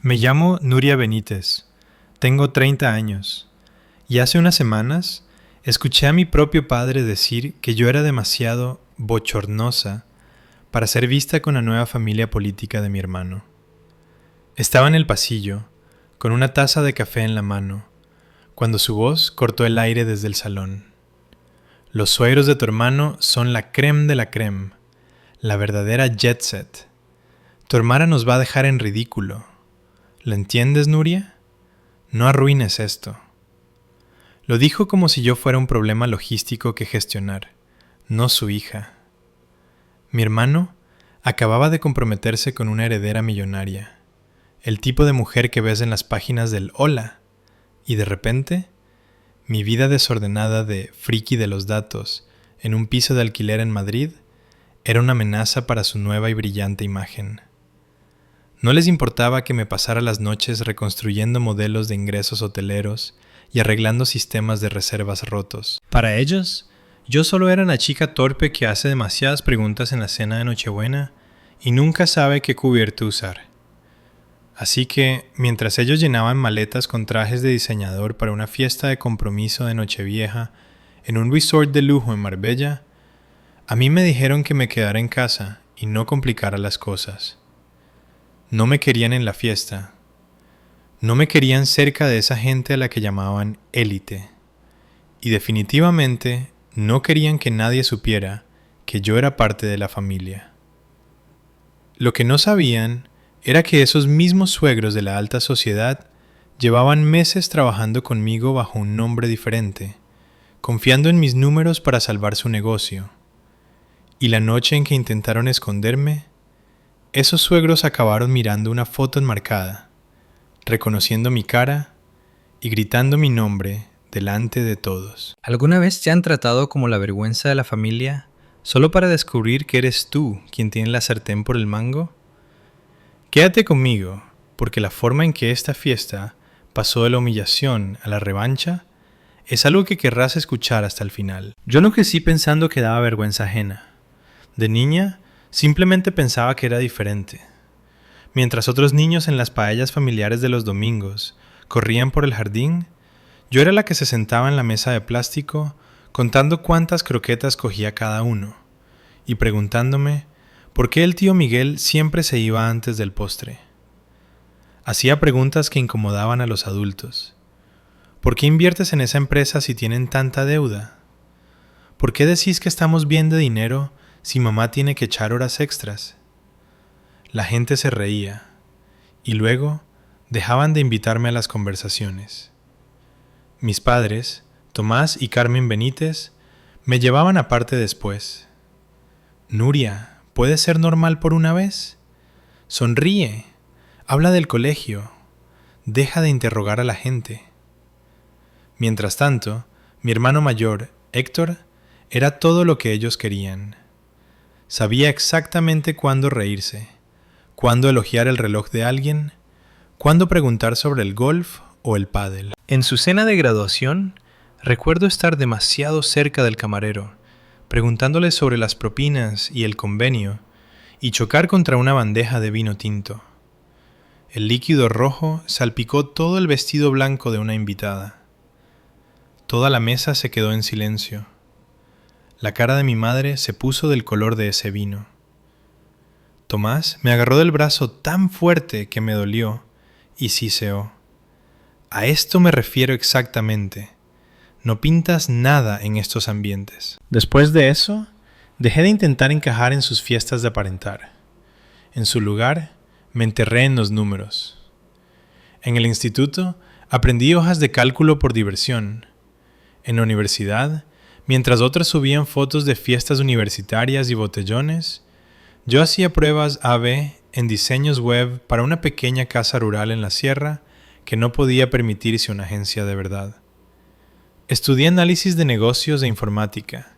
Me llamo Nuria Benítez, tengo 30 años, y hace unas semanas escuché a mi propio padre decir que yo era demasiado bochornosa para ser vista con la nueva familia política de mi hermano. Estaba en el pasillo, con una taza de café en la mano, cuando su voz cortó el aire desde el salón. Los suegros de tu hermano son la crème de la crème, la verdadera jet set. Tu hermana nos va a dejar en ridículo. ¿Lo entiendes, Nuria? No arruines esto. Lo dijo como si yo fuera un problema logístico que gestionar, no su hija. Mi hermano acababa de comprometerse con una heredera millonaria, el tipo de mujer que ves en las páginas del Hola, y de repente, mi vida desordenada de friki de los datos en un piso de alquiler en Madrid era una amenaza para su nueva y brillante imagen. No les importaba que me pasara las noches reconstruyendo modelos de ingresos hoteleros y arreglando sistemas de reservas rotos. Para ellos, yo solo era una chica torpe que hace demasiadas preguntas en la cena de Nochebuena y nunca sabe qué cubierto usar. Así que, mientras ellos llenaban maletas con trajes de diseñador para una fiesta de compromiso de Nochevieja en un resort de lujo en Marbella, a mí me dijeron que me quedara en casa y no complicara las cosas. No me querían en la fiesta. No me querían cerca de esa gente a la que llamaban élite. Y definitivamente no querían que nadie supiera que yo era parte de la familia. Lo que no sabían era que esos mismos suegros de la alta sociedad llevaban meses trabajando conmigo bajo un nombre diferente, confiando en mis números para salvar su negocio. Y la noche en que intentaron esconderme, esos suegros acabaron mirando una foto enmarcada, reconociendo mi cara y gritando mi nombre delante de todos. ¿Alguna vez te han tratado como la vergüenza de la familia solo para descubrir que eres tú quien tiene la sartén por el mango? Quédate conmigo, porque la forma en que esta fiesta pasó de la humillación a la revancha es algo que querrás escuchar hasta el final. Yo no crecí pensando que daba vergüenza ajena. De niña, simplemente pensaba que era diferente. Mientras otros niños en las paellas familiares de los domingos corrían por el jardín, yo era la que se sentaba en la mesa de plástico contando cuántas croquetas cogía cada uno y preguntándome por qué el tío Miguel siempre se iba antes del postre. Hacía preguntas que incomodaban a los adultos. ¿Por qué inviertes en esa empresa si tienen tanta deuda? ¿Por qué decís que estamos bien de dinero si mamá tiene que echar horas extras? La gente se reía, y luego dejaban de invitarme a las conversaciones. Mis padres, Tomás y Carmen Benítez, me llevaban aparte después. Nuria, ¿puedes ser normal por una vez? Sonríe, habla del colegio, deja de interrogar a la gente. Mientras tanto, mi hermano mayor, Héctor, era todo lo que ellos querían. Sabía exactamente cuándo reírse, cuándo elogiar el reloj de alguien, cuándo preguntar sobre el golf o el pádel. En su cena de graduación, recuerdo estar demasiado cerca del camarero, preguntándole sobre las propinas y el convenio, y chocar contra una bandeja de vino tinto. El líquido rojo salpicó todo el vestido blanco de una invitada. Toda la mesa se quedó en silencio. La cara de mi madre se puso del color de ese vino. Tomás me agarró del brazo tan fuerte que me dolió y siseó. A esto me refiero exactamente. No pintas nada en estos ambientes. Después de eso, dejé de intentar encajar en sus fiestas de aparentar. En su lugar, me enterré en los números. En el instituto, aprendí hojas de cálculo por diversión. En la universidad, mientras otros subían fotos de fiestas universitarias y botellones, yo hacía pruebas A/B en diseños web para una pequeña casa rural en la sierra que no podía permitirse una agencia de verdad. Estudié análisis de negocios e informática,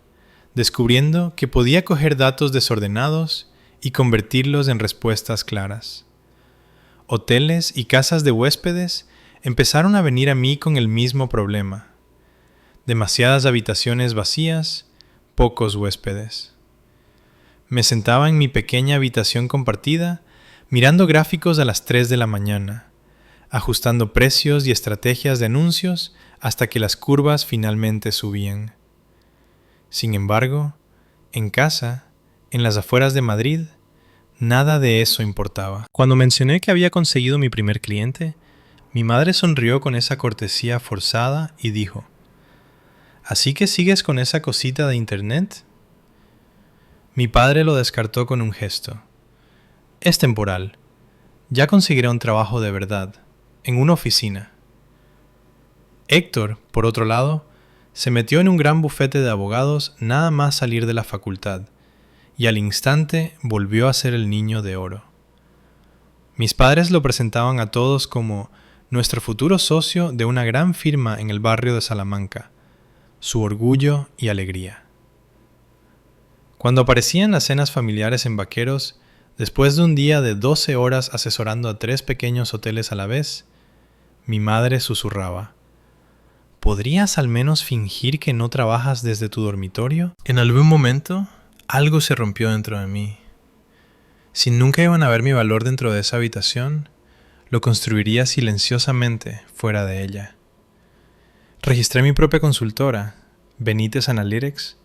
descubriendo que podía coger datos desordenados y convertirlos en respuestas claras. Hoteles y casas de huéspedes empezaron a venir a mí con el mismo problema. Demasiadas habitaciones vacías, pocos huéspedes. Me sentaba en mi pequeña habitación compartida, mirando gráficos a las 3 de la mañana, ajustando precios y estrategias de anuncios hasta que las curvas finalmente subían. Sin embargo, en casa, en las afueras de Madrid, nada de eso importaba. Cuando mencioné que había conseguido mi primer cliente, mi madre sonrió con esa cortesía forzada y dijo: ¿Así que sigues con esa cosita de internet? Mi padre lo descartó con un gesto. Es temporal. Ya conseguiré un trabajo de verdad, en una oficina. Héctor, por otro lado, se metió en un gran bufete de abogados nada más salir de la facultad, y al instante volvió a ser el niño de oro. Mis padres lo presentaban a todos como nuestro futuro socio de una gran firma en el barrio de Salamanca, su orgullo y alegría. Cuando aparecía en las cenas familiares en Vaqueros, después de un día de 12 horas asesorando a 3 pequeños hoteles a la vez, mi madre susurraba: ¿podrías al menos fingir que no trabajas desde tu dormitorio? En algún momento, algo se rompió dentro de mí. Si nunca iban a ver mi valor dentro de esa habitación, lo construiría silenciosamente fuera de ella. Registré mi propia consultora, Benítez Analytics,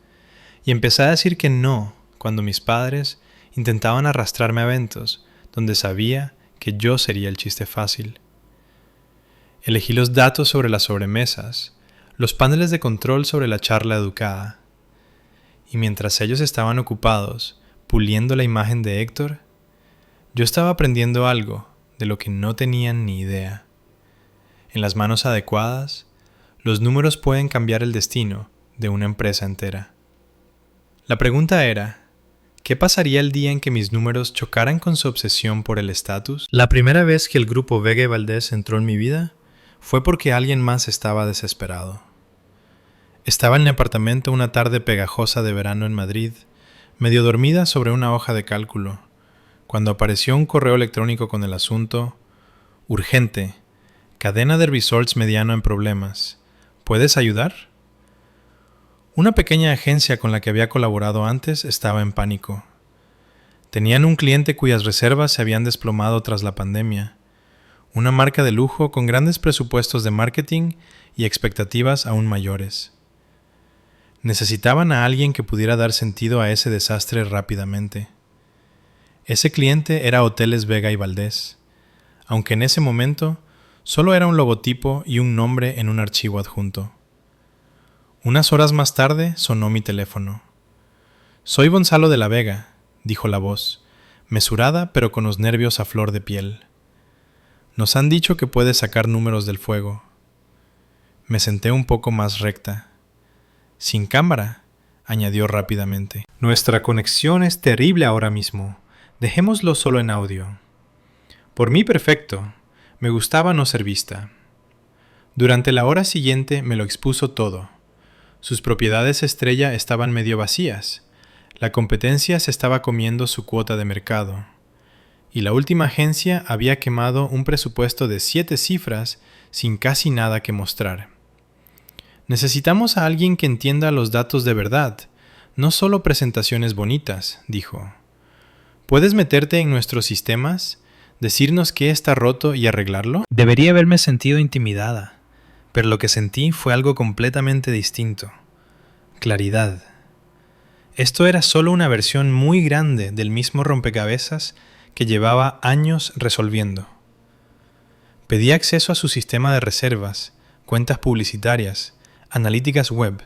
y empecé a decir que no cuando mis padres intentaban arrastrarme a eventos donde sabía que yo sería el chiste fácil. Elegí los datos sobre las sobremesas, los paneles de control sobre la charla educada, y mientras ellos estaban ocupados puliendo la imagen de Héctor, yo estaba aprendiendo algo de lo que no tenían ni idea. En las manos adecuadas, los números pueden cambiar el destino de una empresa entera. La pregunta era: ¿qué pasaría el día en que mis números chocaran con su obsesión por el estatus? La primera vez que el grupo Vega y Valdés entró en mi vida fue porque alguien más estaba desesperado. Estaba en mi apartamento una tarde pegajosa de verano en Madrid, medio dormida sobre una hoja de cálculo, cuando apareció un correo electrónico con el asunto: urgente, cadena de resorts mediano en problemas. ¿Puedes ayudar? Una pequeña agencia con la que había colaborado antes estaba en pánico. Tenían un cliente cuyas reservas se habían desplomado tras la pandemia, una marca de lujo con grandes presupuestos de marketing y expectativas aún mayores. Necesitaban a alguien que pudiera dar sentido a ese desastre rápidamente. Ese cliente era Hoteles Vega y Valdés, aunque en ese momento solo era un logotipo y un nombre en un archivo adjunto. Unas horas más tarde sonó mi teléfono. «Soy Gonzalo de la Vega», dijo la voz, mesurada pero con los nervios a flor de piel. «Nos han dicho que puedes sacar números del fuego». Me senté un poco más recta. «Sin cámara», añadió rápidamente. «Nuestra conexión es terrible ahora mismo. Dejémoslo solo en audio». Por mí perfecto. Me gustaba no ser vista. Durante la hora siguiente me lo expuso todo. Sus propiedades estrella estaban medio vacías. La competencia se estaba comiendo su cuota de mercado. Y la última agencia había quemado un presupuesto de 7 cifras sin casi nada que mostrar. «Necesitamos a alguien que entienda los datos de verdad, no solo presentaciones bonitas», dijo. «¿Puedes meterte en nuestros sistemas, decirnos qué está roto y arreglarlo?» Debería haberme sentido intimidada, pero lo que sentí fue algo completamente distinto. Claridad. Esto era solo una versión muy grande del mismo rompecabezas que llevaba años resolviendo. Pedí acceso a su sistema de reservas, cuentas publicitarias, analíticas web.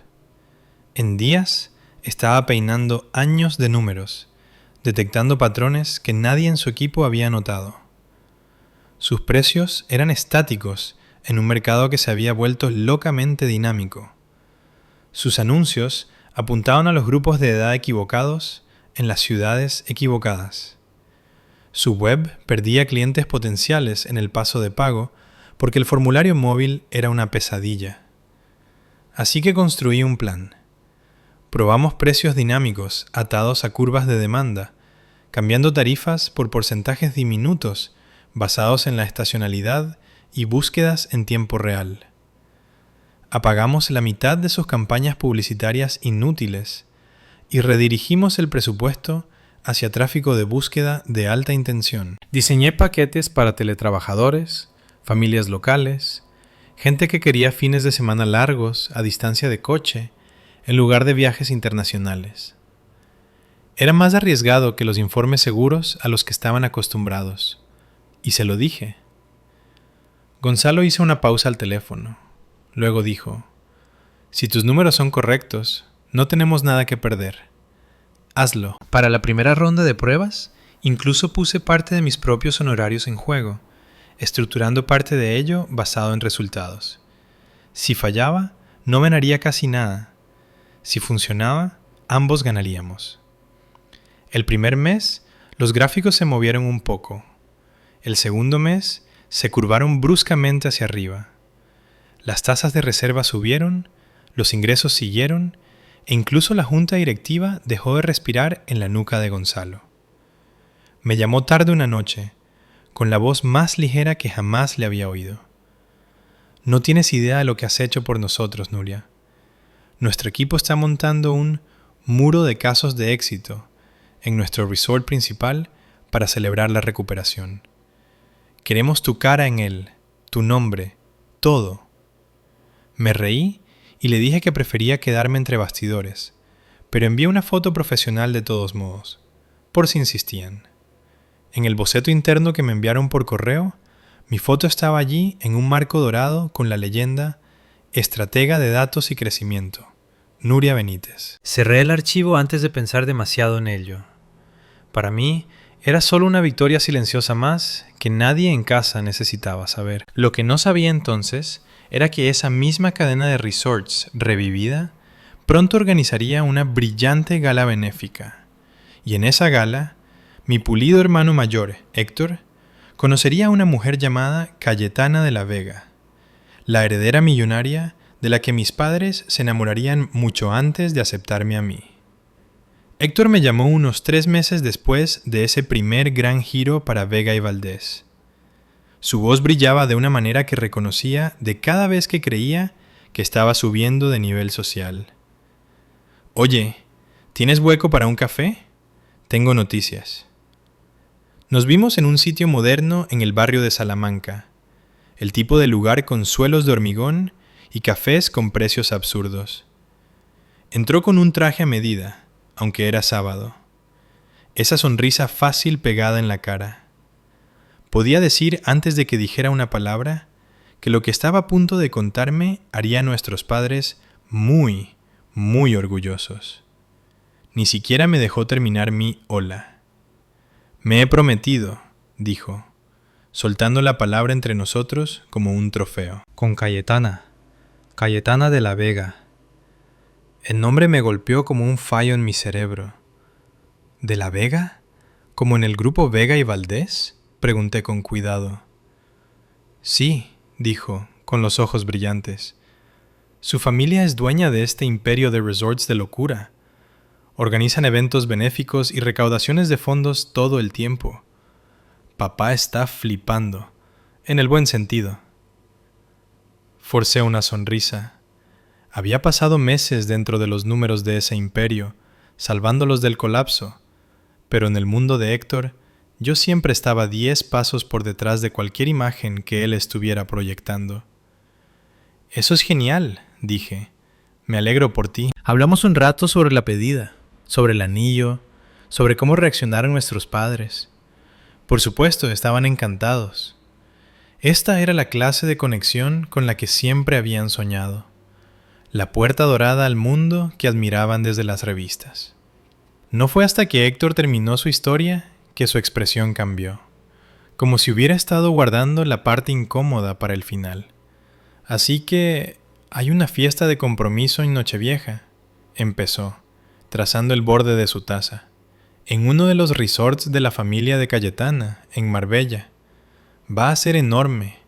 En días estaba peinando años de números, detectando patrones que nadie en su equipo había notado. Sus precios eran estáticos en un mercado que se había vuelto locamente dinámico. Sus anuncios apuntaban a los grupos de edad equivocados en las ciudades equivocadas. Su web perdía clientes potenciales en el paso de pago porque el formulario móvil era una pesadilla. Así que construí un plan. Probamos precios dinámicos atados a curvas de demanda, cambiando tarifas por porcentajes diminutos basados en la estacionalidad y búsquedas en tiempo real. Apagamos la mitad de sus campañas publicitarias inútiles y redirigimos el presupuesto hacia tráfico de búsqueda de alta intención. Diseñé paquetes para teletrabajadores, familias locales, gente que quería fines de semana largos a distancia de coche en lugar de viajes internacionales. Era más arriesgado que los informes seguros a los que estaban acostumbrados, y se lo dije. Gonzalo hizo una pausa al teléfono. Luego dijo: si tus números son correctos, no tenemos nada que perder. Hazlo. Para la primera ronda de pruebas, incluso puse parte de mis propios honorarios en juego, estructurando parte de ello basado en resultados. Si fallaba, no ganaría casi nada. Si funcionaba, ambos ganaríamos. El primer mes, los gráficos se movieron un poco. El segundo mes, se curvaron bruscamente hacia arriba. Las tasas de reserva subieron, los ingresos siguieron, e incluso la junta directiva dejó de respirar en la nuca de Gonzalo. Me llamó tarde una noche, con la voz más ligera que jamás le había oído. No tienes idea de lo que has hecho por nosotros, Nuria. Nuestro equipo está montando un muro de casos de éxito en nuestro resort principal para celebrar la recuperación. Queremos tu cara en él, tu nombre, todo. Me reí y le dije que prefería quedarme entre bastidores, pero envié una foto profesional de todos modos, por si insistían. En el boceto interno que me enviaron por correo, mi foto estaba allí en un marco dorado con la leyenda Estratega de Datos y Crecimiento, Nuria Benítez. Cerré el archivo antes de pensar demasiado en ello. Para mí, era solo una victoria silenciosa más que nadie en casa necesitaba saber. Lo que no sabía entonces era que esa misma cadena de resorts revivida pronto organizaría una brillante gala benéfica. Y en esa gala, mi pulido hermano mayor, Héctor, conocería a una mujer llamada Cayetana de la Vega, la heredera millonaria de la que mis padres se enamorarían mucho antes de aceptarme a mí. Héctor me llamó unos 3 meses después de ese primer gran giro para Vega y Valdés. Su voz brillaba de una manera que reconocía de cada vez que creía que estaba subiendo de nivel social. Oye, ¿tienes hueco para un café? Tengo noticias. Nos vimos en un sitio moderno en el barrio de Salamanca, el tipo de lugar con suelos de hormigón y cafés con precios absurdos. Entró con un traje a medida, aunque era sábado. Esa sonrisa fácil pegada en la cara. Podía decir antes de que dijera una palabra que lo que estaba a punto de contarme haría a nuestros padres muy, muy orgullosos. Ni siquiera me dejó terminar mi hola. Me he prometido, dijo, soltando la palabra entre nosotros como un trofeo. Con Cayetana de la Vega. El nombre me golpeó como un fallo en mi cerebro. ¿De la Vega? ¿Como en el grupo Vega y Valdés?, pregunté con cuidado. Sí, dijo, con los ojos brillantes. Su familia es dueña de este imperio de resorts de locura. Organizan eventos benéficos y recaudaciones de fondos todo el tiempo. Papá está flipando, en el buen sentido. Forcé una sonrisa. Había pasado meses dentro de los números de ese imperio, salvándolos del colapso, pero en el mundo de Héctor, yo siempre estaba 10 pasos por detrás de cualquier imagen que él estuviera proyectando. Eso es genial, dije. Me alegro por ti. Hablamos un rato sobre la pedida, sobre el anillo, sobre cómo reaccionaron nuestros padres. Por supuesto, estaban encantados. Esta era la clase de conexión con la que siempre habían soñado. La puerta dorada al mundo que admiraban desde las revistas. No fue hasta que Héctor terminó su historia que su expresión cambió, como si hubiera estado guardando la parte incómoda para el final. Así que hay una fiesta de compromiso en Nochevieja, empezó, trazando el borde de su taza, en uno de los resorts de la familia de Cayetana, en Marbella. Va a ser enorme.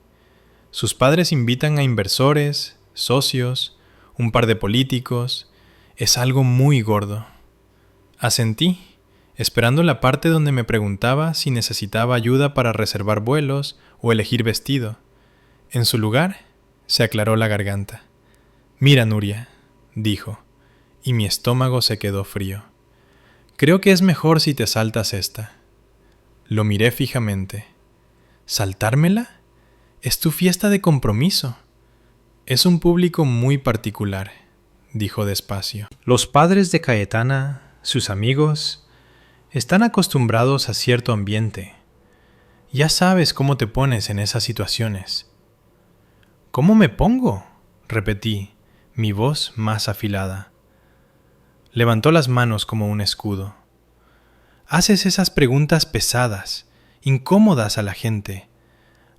Sus padres invitan a inversores, socios, un par de políticos. Es algo muy gordo. Asentí, esperando la parte donde me preguntaba si necesitaba ayuda para reservar vuelos o elegir vestido. En su lugar, se aclaró la garganta. Mira, Nuria, dijo, y mi estómago se quedó frío. Creo que es mejor si te saltas esta. Lo miré fijamente. ¿Saltármela? Es tu fiesta de compromiso. Es un público muy particular, dijo despacio. Los padres de Cayetana, sus amigos, están acostumbrados a cierto ambiente. Ya sabes cómo te pones en esas situaciones. ¿Cómo me pongo?, repetí, mi voz más afilada. Levantó las manos como un escudo. Haces esas preguntas pesadas, incómodas a la gente.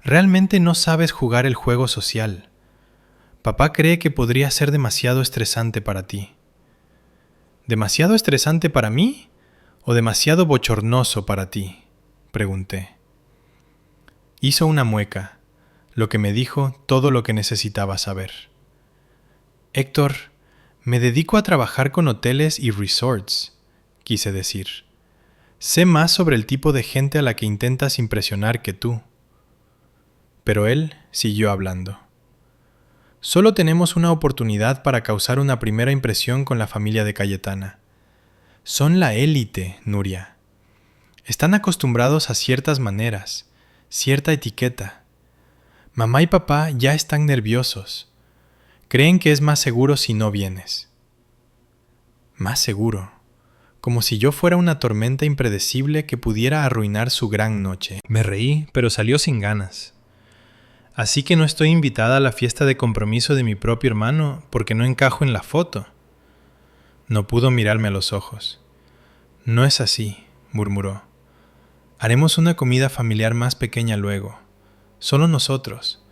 Realmente no sabes jugar el juego social. Papá cree que podría ser demasiado estresante para ti. ¿Demasiado estresante para mí o demasiado bochornoso para ti?, pregunté. Hizo una mueca, lo que me dijo todo lo que necesitaba saber. Héctor, me dedico a trabajar con hoteles y resorts, quise decir. Sé más sobre el tipo de gente a la que intentas impresionar que tú. Pero él siguió hablando. Solo tenemos una oportunidad para causar una primera impresión con la familia de Cayetana. Son la élite, Nuria. Están acostumbrados a ciertas maneras, cierta etiqueta. Mamá y papá ya están nerviosos. Creen que es más seguro si no vienes. Más seguro. Como si yo fuera una tormenta impredecible que pudiera arruinar su gran noche. Me reí, pero salió sin ganas. Así que no estoy invitada a la fiesta de compromiso de mi propio hermano porque no encajo en la foto. No pudo mirarme a los ojos. No es así, murmuró. Haremos una comida familiar más pequeña luego. Solo nosotros.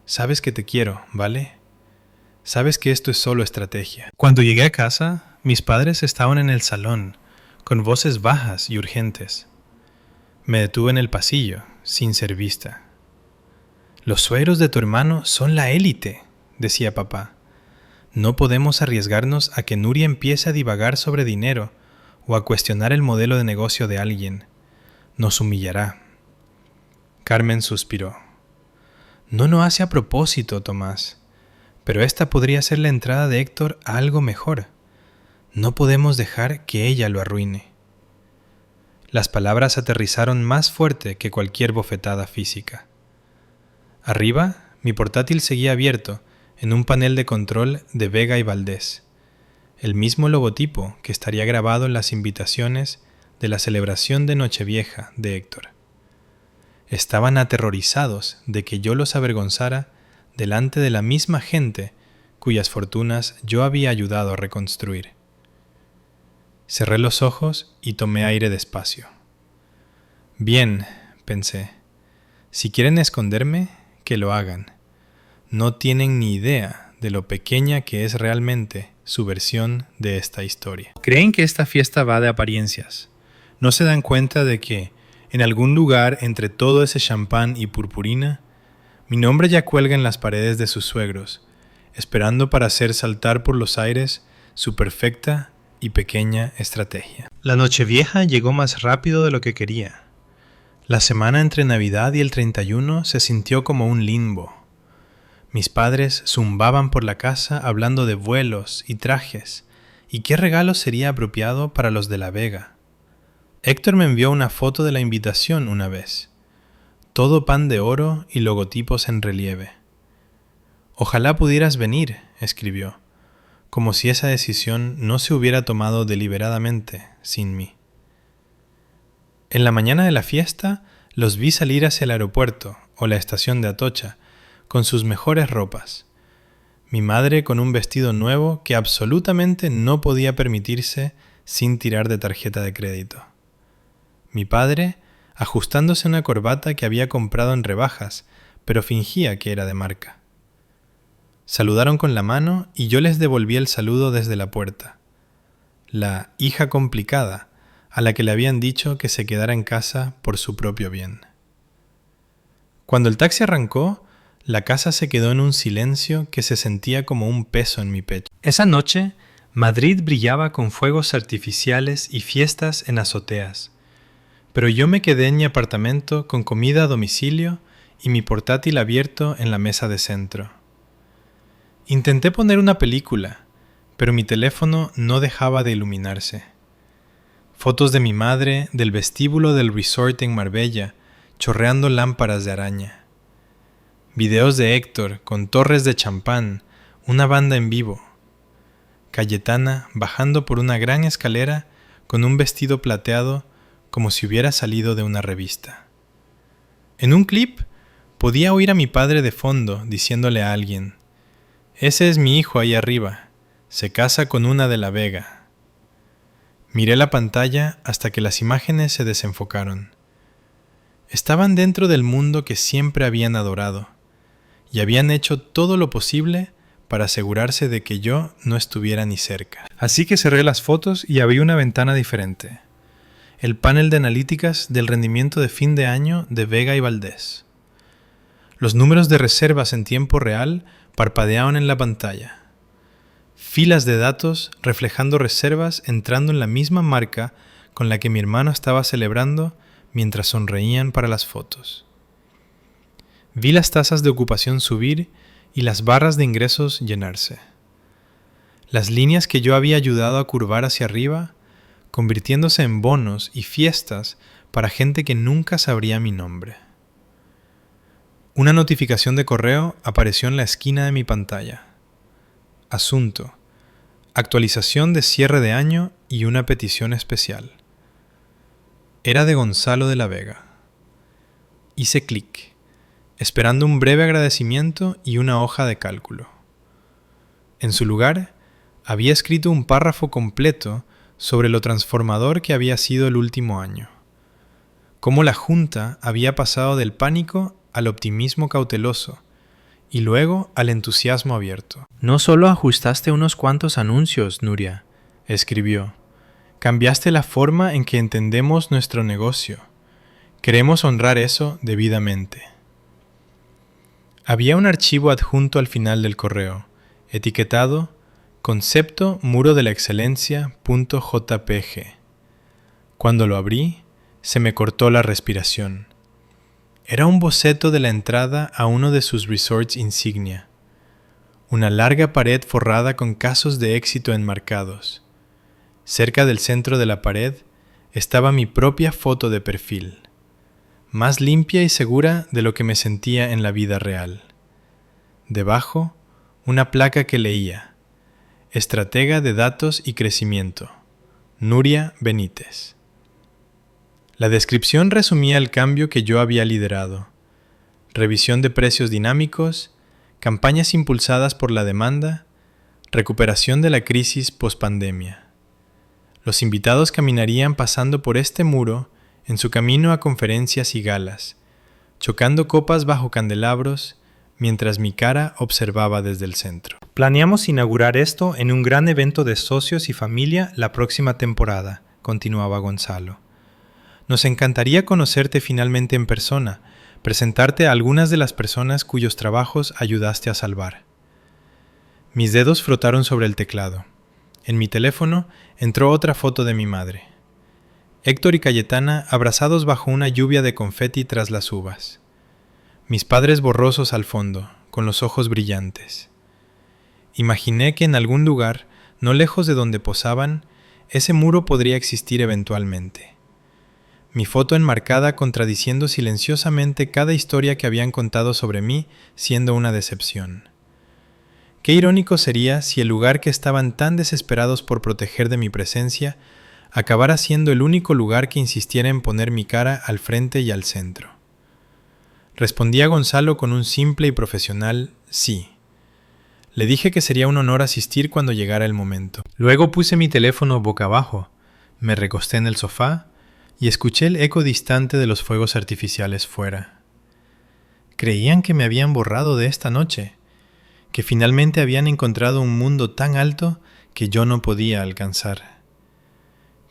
Sabes que te quiero, ¿vale? Sabes que esto es solo estrategia. Cuando llegué a casa, mis padres estaban en el salón, con voces bajas y urgentes. Me detuve en el pasillo, sin ser vista. Los suegros de tu hermano son la élite, decía papá. No podemos arriesgarnos a que Nuria empiece a divagar sobre dinero o a cuestionar el modelo de negocio de alguien. Nos humillará. Carmen suspiró. No lo hace a propósito, Tomás. Pero esta podría ser la entrada de Héctor a algo mejor. No podemos dejar que ella lo arruine. Las palabras aterrizaron más fuerte que cualquier bofetada física. Arriba, mi portátil seguía abierto en un panel de control de Vega y Valdés, el mismo logotipo que estaría grabado en las invitaciones de la celebración de Nochevieja de Héctor. Estaban aterrorizados de que yo los avergonzara delante de la misma gente cuyas fortunas yo había ayudado a reconstruir. Cerré los ojos y tomé aire despacio. Bien, pensé, si quieren esconderme, que lo hagan. No tienen ni idea de lo pequeña que es realmente su versión de esta historia. Creen que esta fiesta va de apariencias. No se dan cuenta de que, en algún lugar entre todo ese champán y purpurina, mi nombre ya cuelga en las paredes de sus suegros, esperando para hacer saltar por los aires su perfecta y pequeña estrategia. La Nochevieja llegó más rápido de lo que quería. La semana entre Navidad y el 31 se sintió como un limbo. Mis padres zumbaban por la casa hablando de vuelos y trajes, y qué regalo sería apropiado para los de La Vega. Héctor me envió una foto de la invitación una vez. Todo pan de oro y logotipos en relieve. Ojalá pudieras venir, escribió, como si esa decisión no se hubiera tomado deliberadamente sin mí. En la mañana de la fiesta los vi salir hacia el aeropuerto o la estación de Atocha con sus mejores ropas. Mi madre con un vestido nuevo que absolutamente no podía permitirse sin tirar de tarjeta de crédito. Mi padre ajustándose una corbata que había comprado en rebajas, pero fingía que era de marca. Saludaron con la mano y yo les devolví el saludo desde la puerta. La hija complicada, a la que le habían dicho que se quedara en casa por su propio bien. Cuando el taxi arrancó, la casa se quedó en un silencio que se sentía como un peso en mi pecho. Esa noche, Madrid brillaba con fuegos artificiales y fiestas en azoteas. Pero yo me quedé en mi apartamento con comida a domicilio y mi portátil abierto en la mesa de centro. Intenté poner una película, pero mi teléfono no dejaba de iluminarse. Fotos de mi madre del vestíbulo del resort en Marbella, chorreando lámparas de araña. videos de Héctor con torres de champán, una banda en vivo. Cayetana bajando por una gran escalera con un vestido plateado como si hubiera salido de una revista. En un clip podía oír a mi padre de fondo diciéndole a alguien: «Ese es mi hijo ahí arriba, se casa con una de La Vega». Miré la pantalla hasta que las imágenes se desenfocaron. Estaban dentro del mundo que siempre habían adorado, y habían hecho todo lo posible para asegurarse de que yo no estuviera ni cerca. Así que cerré las fotos y abrí una ventana diferente. El panel de analíticas del rendimiento de fin de año de Vega y Valdés. Los números de reservas en tiempo real parpadeaban en la pantalla. Filas de datos reflejando reservas entrando en la misma marca con la que mi hermano estaba celebrando mientras sonreían para las fotos. Vi las tasas de ocupación subir y las barras de ingresos llenarse. Las líneas que yo había ayudado a curvar hacia arriba, convirtiéndose en bonos y fiestas para gente que nunca sabría mi nombre. Una notificación de correo apareció en la esquina de mi pantalla. Asunto: actualización de cierre de año y una petición especial. Era de Gonzalo de la Vega. Hice clic, esperando un breve agradecimiento y una hoja de cálculo. En su lugar, había escrito un párrafo completo sobre lo transformador que había sido el último año. Cómo la Junta había pasado del pánico al optimismo cauteloso y luego al entusiasmo abierto. «No solo ajustaste unos cuantos anuncios, Nuria», escribió. «Cambiaste la forma en que entendemos nuestro negocio. Queremos honrar eso debidamente». Había un archivo adjunto al final del correo, etiquetado Concepto Muro de la Excelencia.jpg. Cuando lo abrí, se me cortó la respiración. Era un boceto de la entrada a uno de sus resorts insignia. Una larga pared forrada con casos de éxito enmarcados. Cerca del centro de la pared estaba mi propia foto de perfil, más limpia y segura de lo que me sentía en la vida real. Debajo, una placa que leía: Estratega de Datos y Crecimiento, Nuria Benítez. La descripción resumía el cambio que yo había liderado: revisión de precios dinámicos, campañas impulsadas por la demanda, recuperación de la crisis pospandemia. Los invitados caminarían pasando por este muro en su camino a conferencias y galas, chocando copas bajo candelabros, mientras mi cara observaba desde el centro. «Planeamos inaugurar esto en un gran evento de socios y familia la próxima temporada», continuaba Gonzalo. «Nos encantaría conocerte finalmente en persona, presentarte a algunas de las personas cuyos trabajos ayudaste a salvar». Mis dedos frotaron sobre el teclado. En mi teléfono entró otra foto de mi madre. Héctor y Cayetana abrazados bajo una lluvia de confeti tras las uvas. Mis padres borrosos al fondo, con los ojos brillantes. Imaginé que en algún lugar, no lejos de donde posaban, ese muro podría existir eventualmente. Mi foto enmarcada contradiciendo silenciosamente cada historia que habían contado sobre mí, siendo una decepción. Qué irónico sería si el lugar que estaban tan desesperados por proteger de mi presencia acabara siendo el único lugar que insistiera en poner mi cara al frente y al centro. Respondí a Gonzalo con un simple y profesional sí. Le dije que sería un honor asistir cuando llegara el momento. Luego puse mi teléfono boca abajo, me recosté en el sofá y escuché el eco distante de los fuegos artificiales fuera. Creían que me habían borrado de esta noche, que finalmente habían encontrado un mundo tan alto que yo no podía alcanzar.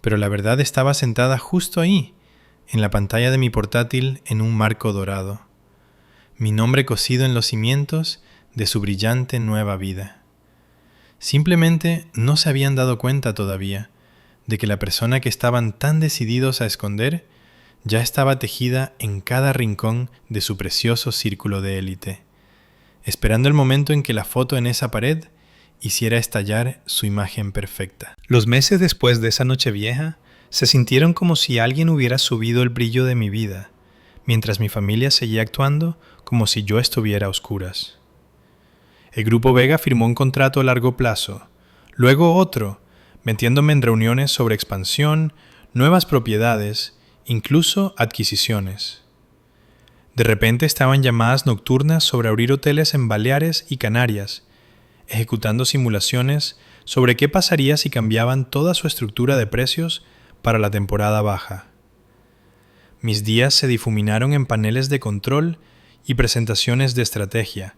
Pero la verdad estaba sentada justo ahí, en la pantalla de mi portátil en un marco dorado. Mi nombre cosido en los cimientos de su brillante nueva vida. Simplemente no se habían dado cuenta todavía de que la persona que estaban tan decididos a esconder ya estaba tejida en cada rincón de su precioso círculo de élite, esperando el momento en que la foto en esa pared hiciera estallar su imagen perfecta. Los meses después de esa noche vieja se sintieron como si alguien hubiera subido el brillo de mi vida, mientras mi familia seguía actuando como si yo estuviera a oscuras. El Grupo Vega firmó un contrato a largo plazo, luego otro, metiéndome en reuniones sobre expansión, nuevas propiedades, incluso adquisiciones. De repente estaban llamadas nocturnas sobre abrir hoteles en Baleares y Canarias, ejecutando simulaciones sobre qué pasaría si cambiaban toda su estructura de precios para la temporada baja. Mis días se difuminaron en paneles de control y presentaciones de estrategia,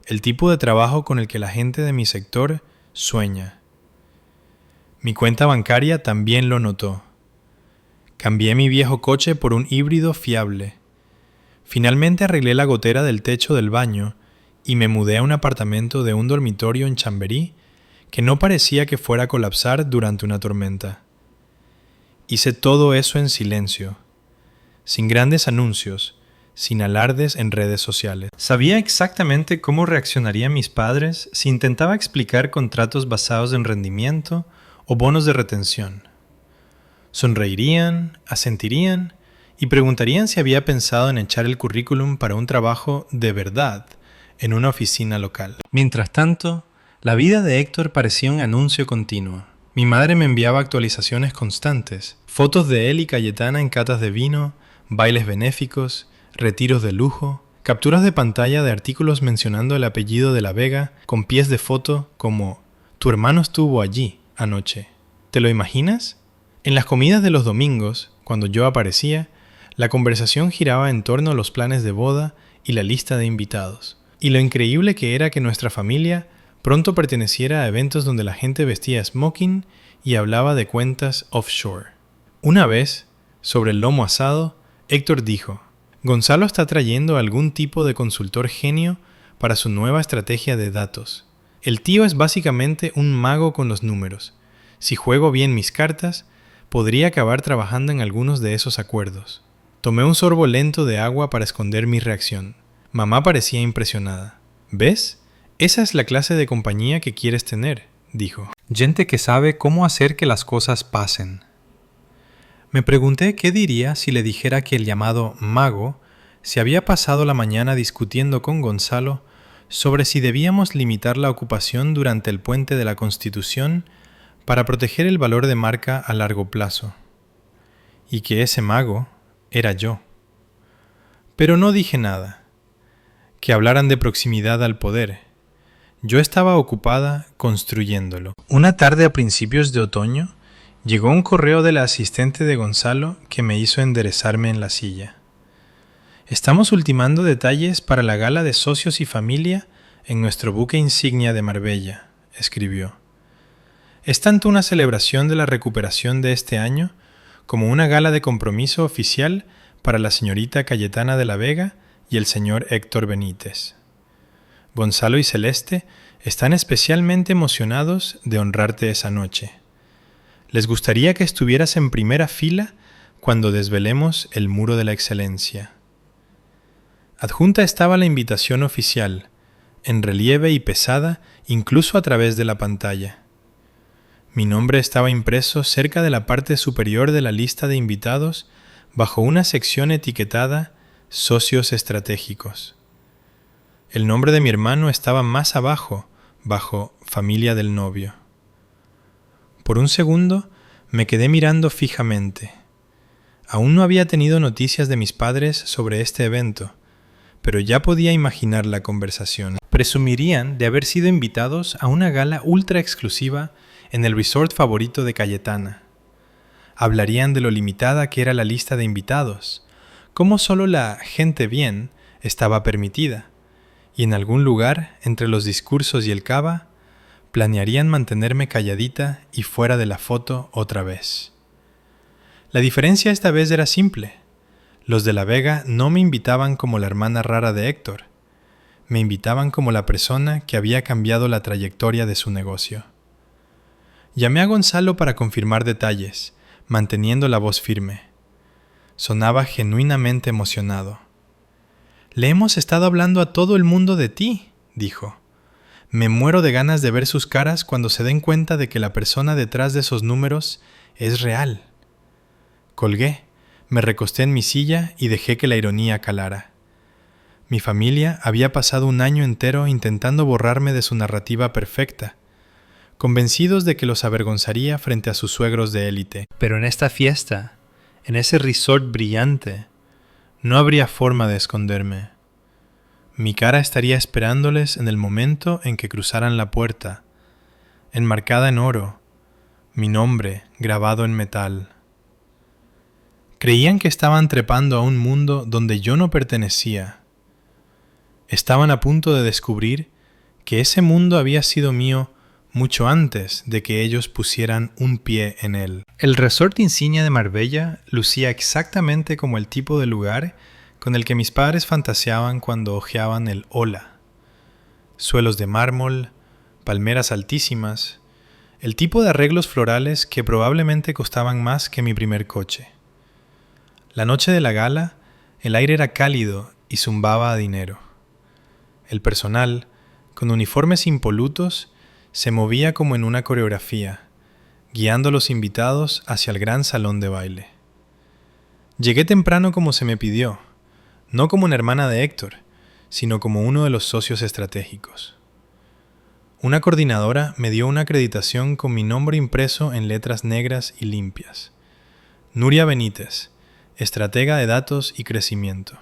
el tipo de trabajo con el que la gente de mi sector sueña. Mi cuenta bancaria también lo notó. Cambié mi viejo coche por un híbrido fiable. Finalmente arreglé la gotera del techo del baño y me mudé a un apartamento de un dormitorio en Chamberí que no parecía que fuera a colapsar durante una tormenta. Hice todo eso en silencio, sin grandes anuncios, sin alardes en redes sociales. Sabía exactamente cómo reaccionarían mis padres si intentaba explicar contratos basados en rendimiento o bonos de retención. Sonreirían, asentirían y preguntarían si había pensado en echar el currículum para un trabajo de verdad en una oficina local. Mientras tanto, la vida de Héctor parecía un anuncio continuo. Mi madre me enviaba actualizaciones constantes, fotos de él y Cayetana en catas de vino, bailes benéficos, retiros de lujo, capturas de pantalla de artículos mencionando el apellido de la Vega con pies de foto como «Tu hermano estuvo allí anoche». ¿Te lo imaginas? En las comidas de los domingos, cuando yo aparecía, la conversación giraba en torno a los planes de boda y la lista de invitados. Y lo increíble que era que nuestra familia pronto perteneciera a eventos donde la gente vestía smoking y hablaba de cuentas offshore. Una vez, sobre el lomo asado, Héctor dijo: Gonzalo está trayendo algún tipo de consultor genio para su nueva estrategia de datos. El tío es básicamente un mago con los números. Si juego bien mis cartas, podría acabar trabajando en algunos de esos acuerdos. Tomé un sorbo lento de agua para esconder mi reacción. Mamá parecía impresionada. ¿Ves? Esa es la clase de compañía que quieres tener, dijo. Gente que sabe cómo hacer que las cosas pasen. Me pregunté qué diría si le dijera que el llamado mago se había pasado la mañana discutiendo con Gonzalo sobre si debíamos limitar la ocupación durante el puente de la Constitución para proteger el valor de marca a largo plazo. Y que ese mago era yo. Pero no dije nada. Que hablaran de proximidad al poder. Yo estaba ocupada construyéndolo. Una tarde a principios de otoño, llegó un correo de la asistente de Gonzalo que me hizo enderezarme en la silla. Estamos ultimando detalles para la gala de socios y familia en nuestro buque insignia de Marbella, escribió. Es tanto una celebración de la recuperación de este año como una gala de compromiso oficial para la señorita Cayetana de la Vega y el señor Héctor Benítez. Gonzalo y Celeste están especialmente emocionados de honrarte esa noche. Les gustaría que estuvieras en primera fila cuando desvelemos el muro de la excelencia. Adjunta estaba la invitación oficial, en relieve y pesada incluso a través de la pantalla. Mi nombre estaba impreso cerca de la parte superior de la lista de invitados bajo una sección etiquetada Socios Estratégicos. El nombre de mi hermano estaba más abajo, bajo Familia del novio. Por un segundo me quedé mirando fijamente. Aún no había tenido noticias de mis padres sobre este evento, pero ya podía imaginar la conversación. Presumirían de haber sido invitados a una gala ultra exclusiva en el resort favorito de Cayetana. Hablarían de lo limitada que era la lista de invitados, cómo solo la gente bien estaba permitida, y en algún lugar, entre los discursos y el cava, planearían mantenerme calladita y fuera de la foto otra vez. La diferencia esta vez era simple. Los de la Vega no me invitaban como la hermana rara de Héctor, me invitaban como la persona que había cambiado la trayectoria de su negocio. Llamé a Gonzalo para confirmar detalles, manteniendo la voz firme. Sonaba genuinamente emocionado. Le hemos estado hablando a todo el mundo de ti, dijo. Me muero de ganas de ver sus caras cuando se den cuenta de que la persona detrás de esos números es real. Colgué, Me recosté en mi silla y dejé que la ironía calara. Mi familia había pasado un año entero intentando borrarme de su narrativa perfecta, convencidos de que los avergonzaría frente a sus suegros de élite. Pero en esta fiesta, en ese resort brillante, no habría forma de esconderme. Mi cara estaría esperándoles en el momento en que cruzaran la puerta, enmarcada en oro, mi nombre grabado en metal. Creían que estaban trepando a un mundo donde yo no pertenecía. Estaban a punto de descubrir que ese mundo había sido mío mucho antes de que ellos pusieran un pie en él. El resort insignia de Marbella lucía exactamente como el tipo de lugar con el que mis padres fantaseaban cuando hojeaban el Ola. Suelos de mármol, palmeras altísimas, el tipo de arreglos florales que probablemente costaban más que mi primer coche. La noche de la gala, el aire era cálido y zumbaba a dinero. El personal, con uniformes impolutos, se movía como en una coreografía, guiando a los invitados hacia el gran salón de baile. Llegué temprano como se me pidió, no como una hermana de Héctor, sino como uno de los socios estratégicos. Una coordinadora me dio una acreditación con mi nombre impreso en letras negras y limpias. Nuria Benítez, estratega de datos y crecimiento.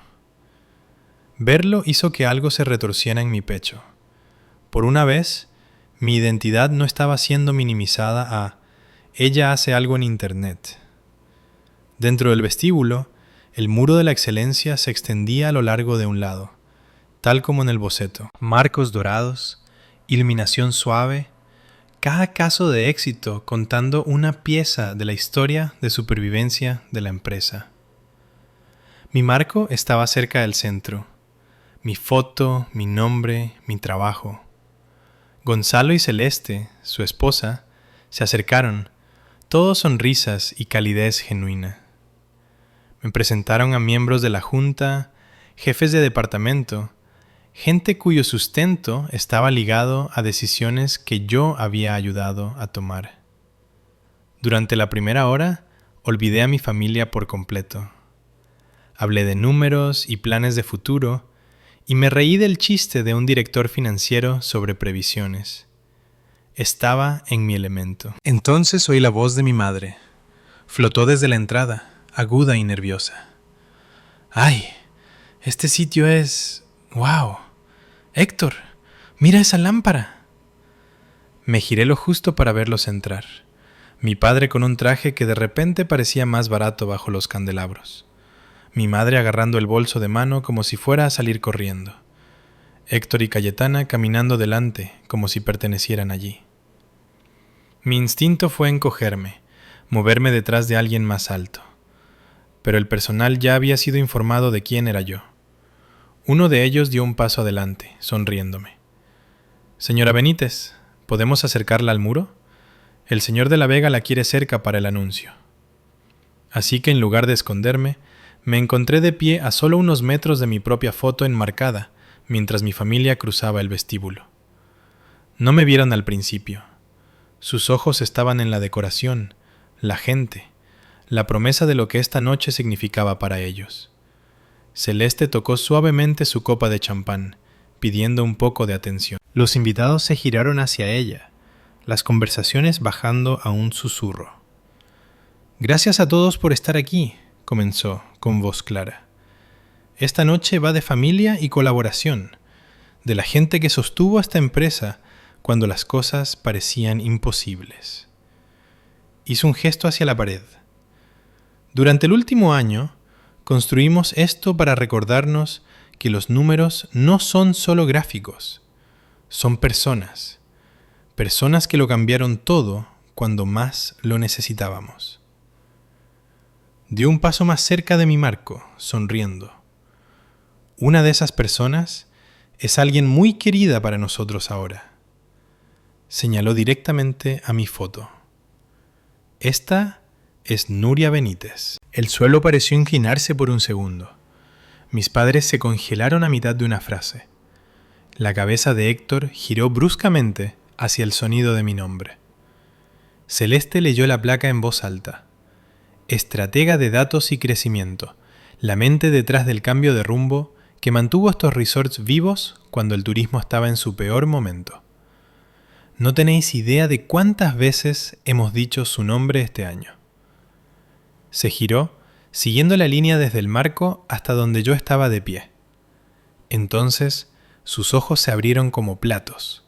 Verlo hizo que algo se retorciera en mi pecho. Por una vez, mi identidad no estaba siendo minimizada a «ella hace algo en Internet». Dentro del vestíbulo, el muro de la excelencia se extendía a lo largo de un lado, tal como en el boceto. Marcos dorados, iluminación suave, cada caso de éxito contando una pieza de la historia de supervivencia de la empresa. Mi marco estaba cerca del centro. Mi foto, mi nombre, mi trabajo. Gonzalo y Celeste, su esposa, se acercaron, todos sonrisas y calidez genuina. Me presentaron a miembros de la junta, jefes de departamento, gente cuyo sustento estaba ligado a decisiones que yo había ayudado a tomar. Durante la primera hora, olvidé a mi familia por completo. Hablé de números y planes de futuro, y me reí del chiste de un director financiero sobre previsiones. Estaba en mi elemento. Entonces oí la voz de mi madre. Flotó desde la entrada, aguda y nerviosa. ¡Ay! Este sitio es... ¡Wow! ¡Héctor! ¡Mira esa lámpara! Me giré lo justo para verlos entrar. Mi padre con un traje que de repente parecía más barato bajo los candelabros. Mi madre agarrando el bolso de mano como si fuera a salir corriendo. Héctor y Cayetana caminando delante como si pertenecieran allí. Mi instinto fue encogerme, moverme detrás de alguien más alto. Pero el personal ya había sido informado de quién era yo. Uno de ellos dio un paso adelante, sonriéndome. «Señora Benítez, ¿podemos acercarla al muro? El señor de la Vega la quiere cerca para el anuncio». Así que en lugar de esconderme, me encontré de pie a solo unos metros de mi propia foto enmarcada, mientras mi familia cruzaba el vestíbulo. No me vieron al principio. Sus ojos estaban en la decoración, la gente, la promesa de lo que esta noche significaba para ellos. Celeste tocó suavemente su copa de champán, pidiendo un poco de atención. Los invitados se giraron hacia ella, las conversaciones bajando a un susurro. «Gracias a todos por estar aquí», comenzó con voz clara. «Esta noche va de familia y colaboración, de la gente que sostuvo esta empresa cuando las cosas parecían imposibles». Hizo un gesto hacia la pared. «Durante el último año, construimos esto para recordarnos que los números no son solo gráficos, son personas. Personas que lo cambiaron todo cuando más lo necesitábamos». Dio un paso más cerca de mi marco, sonriendo. «Una de esas personas es alguien muy querida para nosotros ahora». Señaló directamente a mi foto. «Esta es Nuria Benítez». El suelo pareció inclinarse por un segundo. Mis padres se congelaron a mitad de una frase. La cabeza de Héctor giró bruscamente hacia el sonido de mi nombre. Celeste leyó la placa en voz alta. estratega de datos y crecimiento, la mente detrás del cambio de rumbo que mantuvo estos resorts vivos cuando el turismo estaba en su peor momento. No tenéis idea de cuántas veces hemos dicho su nombre este año. Se giró, siguiendo la línea desde el marco hasta donde yo estaba de pie. Entonces, sus ojos se abrieron como platos,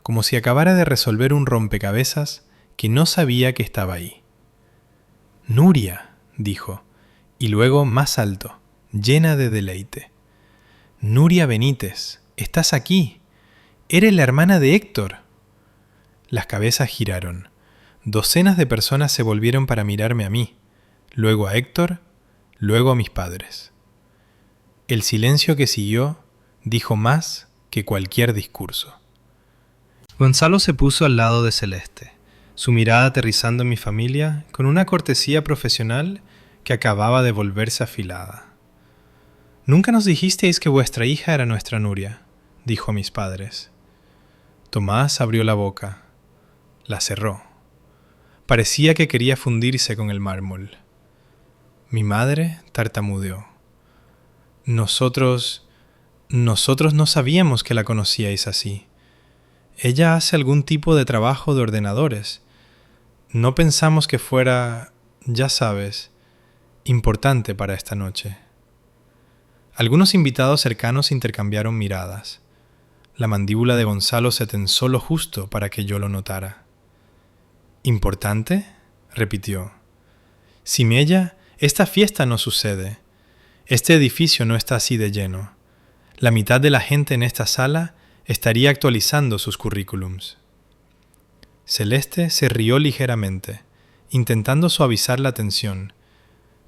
como si acabara de resolver un rompecabezas que no sabía que estaba ahí. «Nuria», dijo, y luego más alto, llena de deleite. «Nuria Benítez, estás aquí. Eres la hermana de Héctor». Las cabezas giraron. Docenas de personas se volvieron para mirarme a mí, luego a Héctor, luego a mis padres. El silencio que siguió dijo más que cualquier discurso. Gonzalo se puso al lado de Celeste, su mirada aterrizando en mi familia con una cortesía profesional que acababa de volverse afilada. «Nunca nos dijisteis que vuestra hija era nuestra Nuria», dijo a mis padres. Tomás abrió la boca. La cerró. Parecía que quería fundirse con el mármol. Mi madre tartamudeó. Nosotros no sabíamos que la conocíais así. Ella hace algún tipo de trabajo de ordenadores. No pensamos que fuera, ya sabes, importante para esta noche». Algunos invitados cercanos intercambiaron miradas. La mandíbula de Gonzalo se tensó lo justo para que yo lo notara. «¿Importante?», repitió. «Sin ella, esta fiesta no sucede. Este edificio no está así de lleno. La mitad de la gente en esta sala estaría actualizando sus currículums». Celeste se rió ligeramente, intentando suavizar la tensión,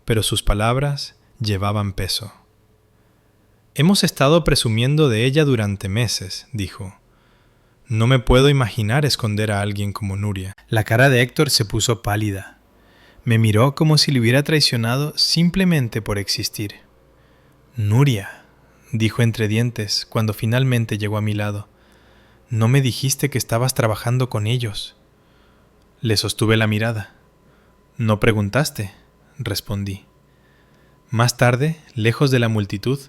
pero sus palabras llevaban peso. «Hemos estado presumiendo de ella durante meses», dijo. «No me puedo imaginar esconder a alguien como Nuria». La cara de Héctor se puso pálida. Me miró como si le hubiera traicionado simplemente por existir. «Nuria», dijo entre dientes cuando finalmente llegó a mi lado. «No me dijiste que estabas trabajando con ellos». Le sostuve la mirada. «No preguntaste», respondí. Más tarde, lejos de la multitud,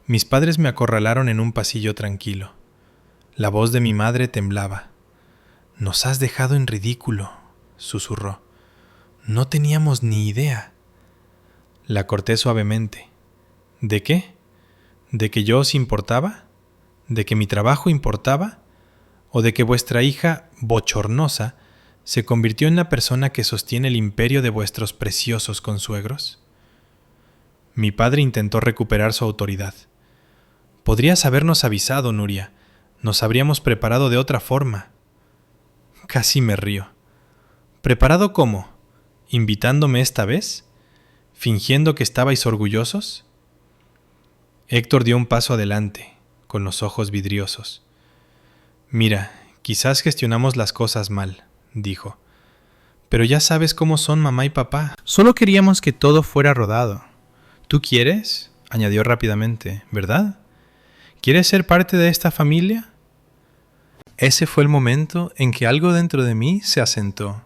mis padres me acorralaron en un pasillo tranquilo. La voz de mi madre temblaba. «Nos has dejado en ridículo», susurró. «No teníamos ni idea». La corté suavemente. «¿De qué? ¿De que yo os importaba? ¿De que mi trabajo importaba? ¿O de que vuestra hija bochornosa se convirtió en la persona que sostiene el imperio de vuestros preciosos consuegros?» Mi padre intentó recuperar su autoridad. «Podrías habernos avisado, Nuria. Nos habríamos preparado de otra forma». Casi me río. ¿Preparado cómo? ¿Invitándome esta vez? ¿Fingiendo que estabais orgullosos? Héctor dio un paso adelante, con los ojos vidriosos. «Mira, quizás gestionamos las cosas mal», dijo. «Pero ya sabes cómo son mamá y papá. Solo queríamos que todo fuera rodado. ¿Tú quieres?», añadió rápidamente, «¿verdad? ¿Quieres ser parte de esta familia?». Ese fue el momento en que algo dentro de mí se asentó.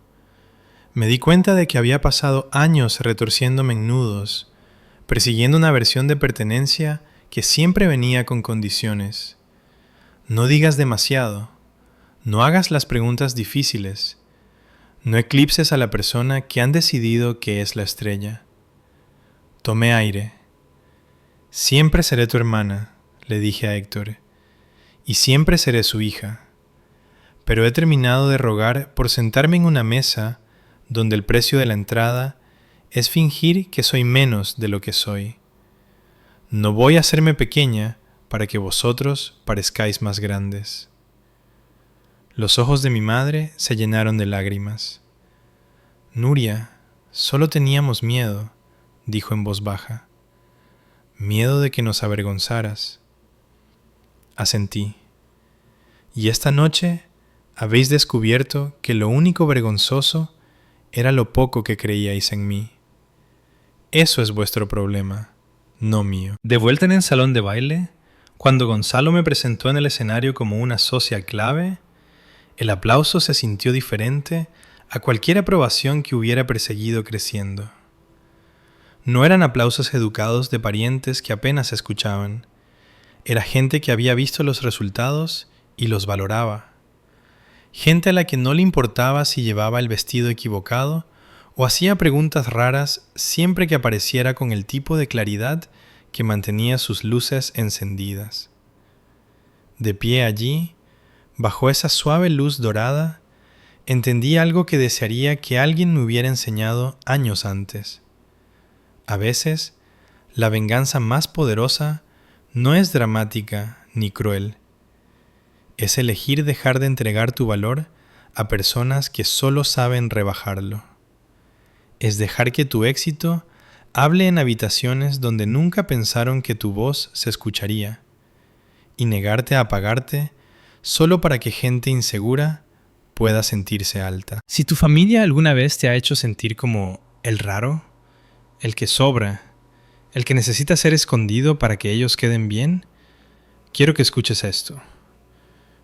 Me di cuenta de que había pasado años retorciéndome en nudos, persiguiendo una versión de pertenencia que siempre venía con condiciones. No digas demasiado, no hagas las preguntas difíciles, no eclipses a la persona que han decidido que es la estrella. Tomé aire. «Siempre seré tu hermana», le dije a Héctor, «y siempre seré su hija. Pero he terminado de rogar por sentarme en una mesa donde el precio de la entrada es fingir que soy menos de lo que soy. No voy a hacerme pequeña para que vosotros parezcáis más grandes». Los ojos de mi madre se llenaron de lágrimas. «Nuria, solo teníamos miedo», dijo en voz baja. «Miedo de que nos avergonzaras». Asentí. «Y esta noche habéis descubierto que lo único vergonzoso era lo poco que creíais en mí. Eso es vuestro problema, no mío». De vuelta en el salón de baile, cuando Gonzalo me presentó en el escenario como una socia clave, el aplauso se sintió diferente a cualquier aprobación que hubiera perseguido creciendo. No eran aplausos educados de parientes que apenas escuchaban. Era gente que había visto los resultados y los valoraba. Gente a la que no le importaba si llevaba el vestido equivocado o hacía preguntas raras siempre que apareciera con el tipo de claridad que mantenía sus luces encendidas. De pie allí, bajo esa suave luz dorada, entendí algo que desearía que alguien me hubiera enseñado años antes. A veces, la venganza más poderosa no es dramática ni cruel. Es elegir dejar de entregar tu valor a personas que solo saben rebajarlo. Es dejar que tu éxito hable en habitaciones donde nunca pensaron que tu voz se escucharía, y negarte a apagarte solo para que gente insegura pueda sentirse alta. Si tu familia alguna vez te ha hecho sentir como el raro, el que sobra, el que necesita ser escondido para que ellos queden bien, quiero que escuches esto.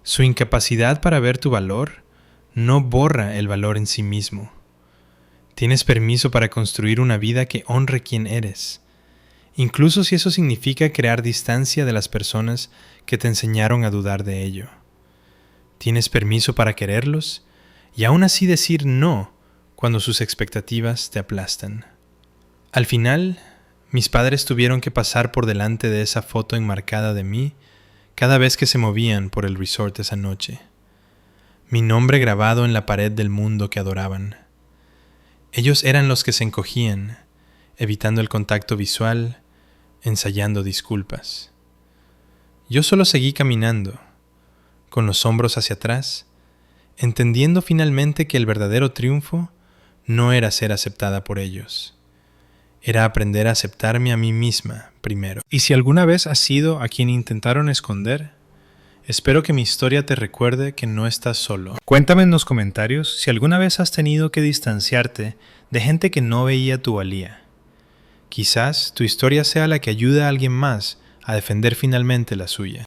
Su incapacidad para ver tu valor no borra el valor en sí mismo. Tienes permiso para construir una vida que honre quién eres, incluso si eso significa crear distancia de las personas que te enseñaron a dudar de ello. Tienes permiso para quererlos y aún así decir no cuando sus expectativas te aplastan. Al final, mis padres tuvieron que pasar por delante de esa foto enmarcada de mí cada vez que se movían por el resort esa noche. Mi nombre grabado en la pared del mundo que adoraban. Ellos eran los que se encogían, evitando el contacto visual, ensayando disculpas. Yo solo seguí caminando, con los hombros hacia atrás, entendiendo finalmente que el verdadero triunfo no era ser aceptada por ellos. Era aprender a aceptarme a mí misma primero. Y si alguna vez has sido a quien intentaron esconder, espero que mi historia te recuerde que no estás solo. Cuéntame en los comentarios si alguna vez has tenido que distanciarte de gente que no veía tu valía. Quizás tu historia sea la que ayude a alguien más a defender finalmente la suya.